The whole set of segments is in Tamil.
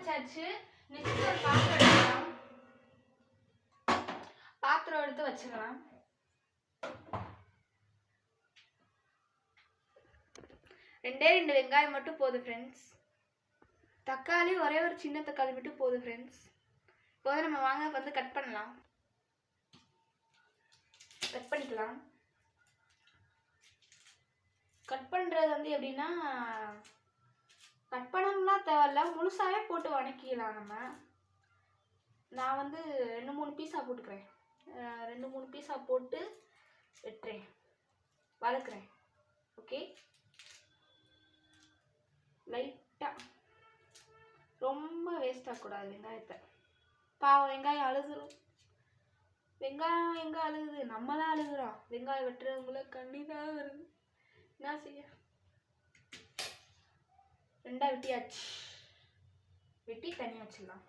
வச்சாச்சு. நெக்ஸ்ட் ஒரு பாத்திரம் எடுக்கலாம். பாத்திரம் எடுத்து வச்சுக்கலாம். ரெண்டே 2 வெங்காயம் மட்டும் போதும் ஃப்ரெண்ட்ஸ். தக்காளி ஒரே ஒரு சின்ன தக்காளி மட்டும் போதும் ஃப்ரெண்ட்ஸ். இப்போ நம்ம வாங்க வந்து கட் பண்ணலாம். கட் பண்ணிக்கலாம். கட் பண்ணுறது வந்து எப்படின்னா, கட் பண்ணணும்லாம் தேவையில்ல, முழுசாகவே போட்டு வதக்கிக்கலாம் நம்ம. நான் வந்து 2-3 பீஸாக போட்டுக்கிறேன். 2-3 பீஸாக போட்டு வெட்டுறேன், வதக்குறேன். ஓகே, லைட்டாக, ரொம்ப வேஸ்ட் ஆகக்கூடாது வெங்காயத்தை. பாவம் வெங்காயம் அழுதுரும். வெங்காயம் எங்கே அழுகுது? நம்ம தான் அழுகுறோம். வெங்காயம் வெட்டுறவங்கள கண்ணி தான் வருது. என்ன செய்ய? 2 வெட்டியாச்சு. வெட்டி தனியாக வச்சிடலாம்.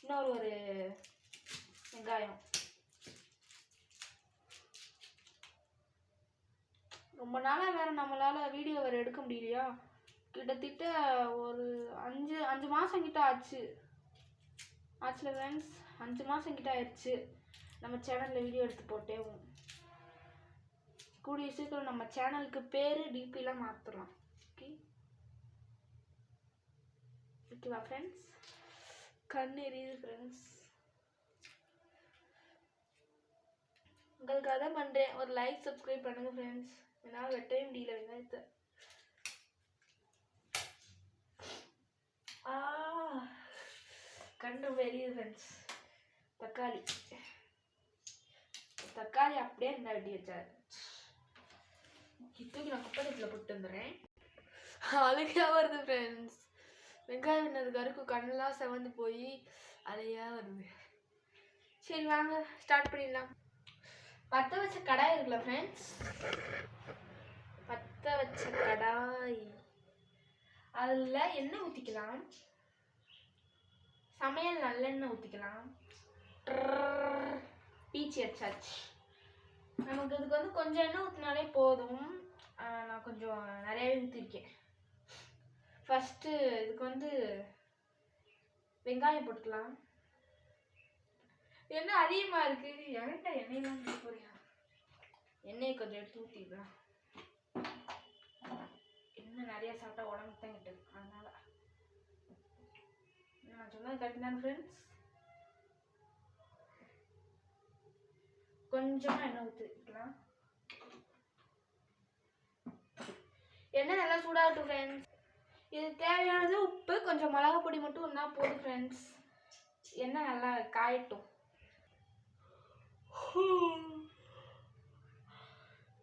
இன்னொரு ஒரு வெங்காயம். ரொம்ப நாளாக வேறு நம்மளால் வீடியோ வேறு எடுக்க முடியலையா? கிட்டத்தட்ட ஒரு 5 மாதம் கிட்ட ஆச்சுல ஃப்ரெண்ட்ஸ். 5 மாதம் கிட்ட ஆயிடுச்சு நம்ம சேனலில் வீடியோ எடுத்து போட்டேவும். கூடிய சீக்கிரம் நம்ம சேனலுக்கு பேர் டிபிலாம் மாற்றலாம். ஓகேவா ஃப்ரெண்ட்ஸ்? கண் எரியுது ஃப்ரெண்ட்ஸ். உங்களுக்காக தான் பண்ணுறேன். ஒரு லைக் சப்ஸ்கிரைப் பண்ணுங்கள் ஃப்ரெண்ட்ஸ். என்னால் வெட்டவே முடியல வெங்காயத்தை. கண்டு எரியுது ஃப்ரெண்ட்ஸ். தக்காளி அப்படியே என்ன வெட்டி வச்சாரு. தூக்கி நான் குப்பையில் போட்டு வந்துடுறேன். அழுகையாக வருது ஃப்ரெண்ட்ஸ். வெங்காயம் விண்ணதுக்கு அருக்கு கண்ணெல்லாம் செவந்து போய் அழுகையாக வருது. சரி வாங்க ஸ்டார்ட் பண்ணிடலாம். பற்ற வச்ச கடாய் இருக்குல்ல ஃப்ரெண்ட்ஸ், பற்ற வச்ச கடாய், அதில் எண்ணெய் ஊற்றிக்கலாம். சமையல் நல்லெண்ணெய் ஊற்றிக்கலாம். பீச்சி வச்சாச்சு. நமக்கு இதுக்கு வந்து கொஞ்சம் எண்ணெய் ஊற்றினாலே போதும். நான் கொஞ்சம் நிறையாவே ஊற்றிருக்கேன். ஃபஸ்ட்டு இதுக்கு வந்து வெங்காயம் போட்டுக்கலாம். எண்ணெய் அதிகமாக இருக்குது. என்கிட்ட எண்ணெயெல்லாம் போறியா? எண்ணெயை கொஞ்சம் எடுத்து ஊற்றிக்கலாம். எண்ணெய் நிறையா சாப்பிட்டா உடம்புக்கு தான் கிட்டது. அதனால் நான் சொன்னது கரெக்ட் தானே ஃப்ரெண்ட்ஸ்? கொஞ்சமாக எண்ணெய் ஊற்றிக்கலாம். எண்ணெய் நல்லா சூடாகட்டும் ஃப்ரெண்ட்ஸ். இது தேவையானது உப்பு, கொஞ்சம் மிளகா பொடி மட்டும் ஒன்றா போதும் ஃப்ரெண்ட்ஸ். எண்ணெய் நல்லா காயட்டும்.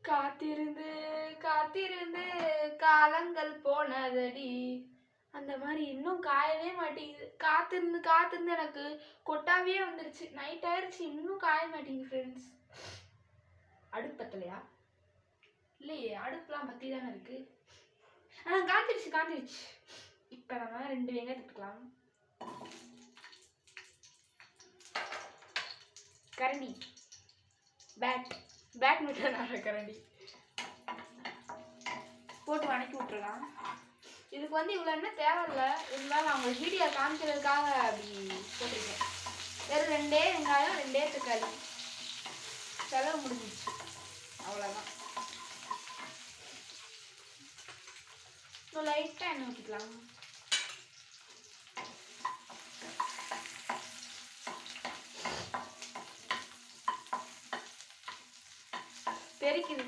காத்திருந்து காத்திருந்து காலங்கள் போனதடி. அந்த மாதிரி இன்னும் காயவே மாட்டேங்குது. காத்திருந்து காத்திருந்து எனக்கு கொட்டாவே வந்துருச்சு. நைட் ஆயிடுச்சு, இன்னும் காய மாட்டேங்குது ஃப்ரெண்ட்ஸ். அடுப்பு பத்தலையா? இல்லையே, அடுப்புலாம் பற்றி தானே இருக்கு. காஞ்சிருச்சு. இப்போ நம்ம 2 வெங்காயம் எடுத்துக்கலாம். கரண்டி, பேட் மீட்டர் கரண்டி போட்டு வணக்கி விட்டுறலாம். இதுக்கு வந்து இவ்வளோ என்ன தேவையில்லை, இருந்தாலும் நான் உங்களுக்கு வீடியோ காமிக்கிறதுக்காக அப்படி போட்டிருக்கேன். வெறும் 2 வெங்காயம் 2 தக்காளி, செலவு முடிஞ்சிச்சு. அவ்வளோதான். லைட்டாக எண்ணெய் ஊற்றிக்கலாம். பெருக்குது.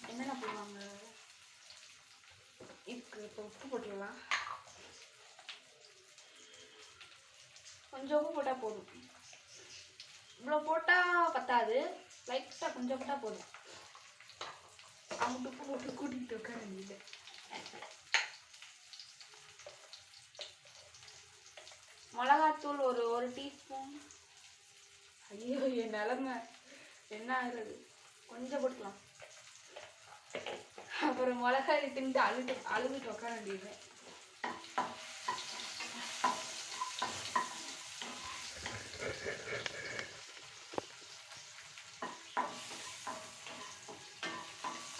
என்னென்ன போடுவாங்க இதுக்கு? இப்போ உப்பு போட்டுடலாம். கொஞ்சம் உப்பு போட்டால் போதும். இவ்வளோ போட்டால் பத்தாது, லைட்டாக கொஞ்சம் போட்டால் போதும். அவங்க உப்பு போட்டு கூட்டிகிட்டு உட்கார வேண்டியது. மிளகாத்தூள் ஒரு டீஸ்பூன். ஐயோ என் நிலமை என்ன ஆகுறது? கொஞ்சம் போட்டுக்கலாம். அப்புறம் மிளகாய் தின்ட்டு அழுதுட்டு உட்கார வேண்டியது.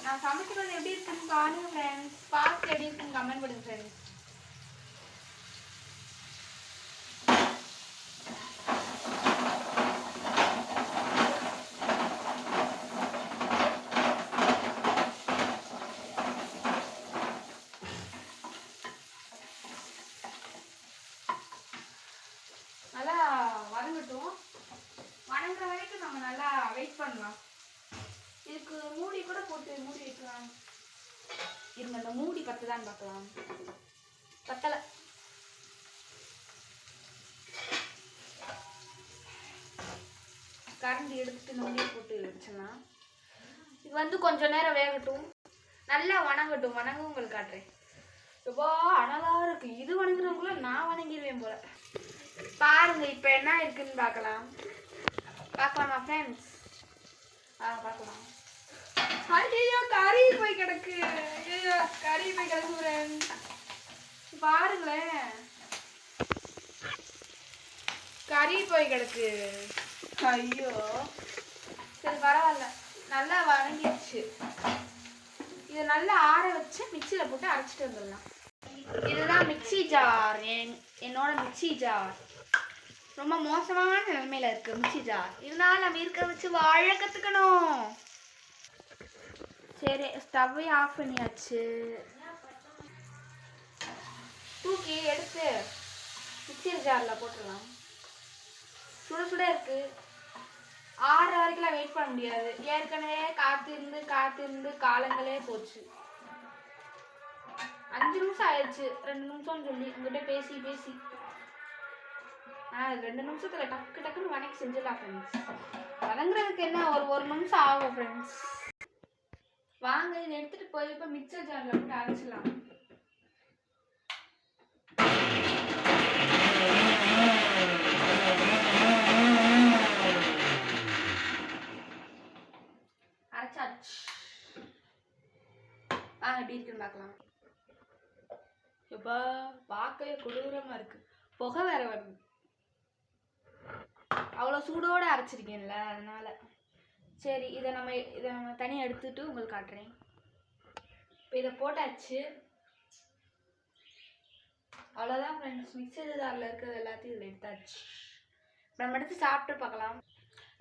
நான் சமைக்கிறது எப்படி இருக்குன்னு பாருங்க ஃப்ரெண்ட்ஸ். பார்த்து எப்படி இருக்குன்னு கமெண்ட் பண்ணுங்க ஃப்ரெண்ட்ஸ். நல்லா வதங்கட்டும். வதங்குற வரைக்கும் நம்ம நல்லா வெயிட் பண்ணலாம். இதுக்கு மூடி கூட போட்டு மூடி வைக்கலாம். இருங்க, இந்த மூடி பத்துதான்னு பார்க்கலாம். பத்தலை. கரண்டி எடுத்துட்டு இந்த மூடியை போட்டு வச்சிடலாம். இது வந்து கொஞ்சம் நேரம் வேகட்டும், நல்லா வணங்கட்டும். வணங்க உங்களுக்கு காட்டுறேன். ரொம்ப அனலாக இருக்கு. இது வணங்குறவங்கள நான் வணங்கிடுவேன் போல. பாருங்க இப்போ என்ன இருக்குன்னு பார்க்கலாமா ஃப்ரெண்ட்ஸ்? பார்க்கலாம். ஐயோ கறி போய் கிடக்கு. ஐயோ கறி போய் கிடக்கு ஃப்ரெண்ட்ஸ். பாருங்களேன், கறி போய் கிடக்கு. ஐயோ சரி பரவாயில்ல, நல்லா வதங்கிடுச்சு. இதை நல்லா ஆற வச்சு மிக்சியில் போட்டு அரைச்சிட்டு வந்துடலாம். இதுதான் மிக்சி ஜார். என்னோட மிக்சி ஜார் ரொம்ப மோசமான நிலைமையில இருக்கு மிக்சி ஜார். இதனால நம்ம இருக்க வச்சு வாழ கற்றுக்கணும். சரி, ஸ்டவ்வை ஆஃப் பண்ணியாச்சு. தூக்கி எடுத்து மிக்சி ஜாரில் போட்டுடலாம். சுட சுட இருக்கு. ஆறு வரைக்கும்லாம் வெயிட் பண்ண முடியாது. ஏற்கனவே காத்திருந்து காலங்களே போச்சு. 5 நிமிஷம் ஆயிடுச்சு. 2 நிமிஷம்னு சொல்லி உங்ககிட்ட பேசி 2 நிமிஷத்துல டக்குன்னு வணக்கி செஞ்சிடலாம் ஃப்ரெண்ட்ஸ். வதங்குறதுக்கு என்ன ஒரு நிமிஷம் ஆகும் ஃப்ரெண்ட்ஸ். வாங்க இதை எடுத்துட்டு போய் இப்போ மிக்சர் ஜாரில் போட்டு அரைச்சிடலாம். அரைச்சாச்சு. வாங்க எப்படி இருக்குன்னு பார்க்கலாம். இப்போ பார்க்கவே கொடூரமாக இருக்கு. புகை வேற வருது. அவ்வளோ சூடோடு அரைச்சிருக்கேன்ல, அதனால. சரி, இதை நம்ம தனியாக எடுத்துட்டு உங்களுக்கு காட்டுறேன். இப்போ இதை போட்டாச்சு. அவ்வளோதான் ஃப்ரெண்ட்ஸ். மிக்சர் ஜாரில் இருக்கிறது எல்லாத்தையும் இதில் எடுத்தாச்சு. நம்ம எடுத்து சாப்பிட்டு பார்க்கலாம்.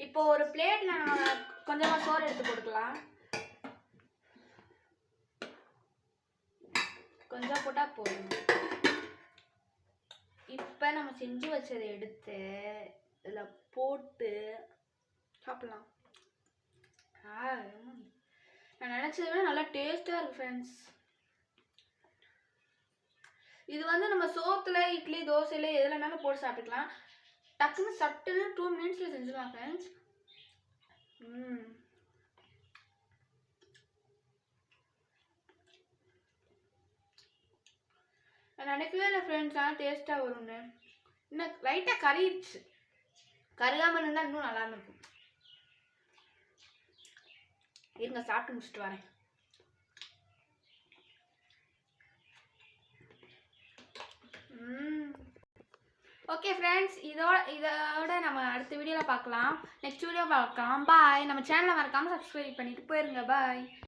இப்போ ஒரு பிளேட்டில் நான் கொஞ்சமாக சோறு எடுத்து கொடுக்கலாம். கொஞ்சம் போட்டால் போதும். இப்போ நம்ம செஞ்சு வச்சதை எடுத்து இதில் போட்டு சாப்பிடலாம். நான் நினச்சதை விட நல்லா டேஸ்ட்டாக இருக்குது ஃப்ரெண்ட்ஸ். இது வந்து நம்ம சோத்தில், இட்லி, தோசையில் எதுலனாலும் போட்டு சாப்பிட்டுக்கலாம். டக்குன்னு சட்டுன்னு 2 மினிட்ஸில் செஞ்சுக்கலாம் ஃப்ரெண்ட்ஸ். நான் நினைக்கவே இல்லை ஃப்ரெண்ட்ஸ் ஆனால் டேஸ்ட்டாக வரும்னு. இன்னும் லைட்டாக கறிடுச்சு. கருகாமல் இருந்தால் இன்னும் நல்லா இருக்கும். இருங்க சாப்பிட்டு முடிச்சுட்டு வரேன். ஓகே ஃப்ரெண்ட்ஸ், இதோட நம்ம அடுத்த வீடியோவில் பார்க்கலாம். நெக்ஸ்ட் வீடியோ பார்க்கலாம். பாய். நம்ம சேனலை மறக்காமல் சப்ஸ்கிரைப் பண்ணிட்டு போயிருங்க. பாய்.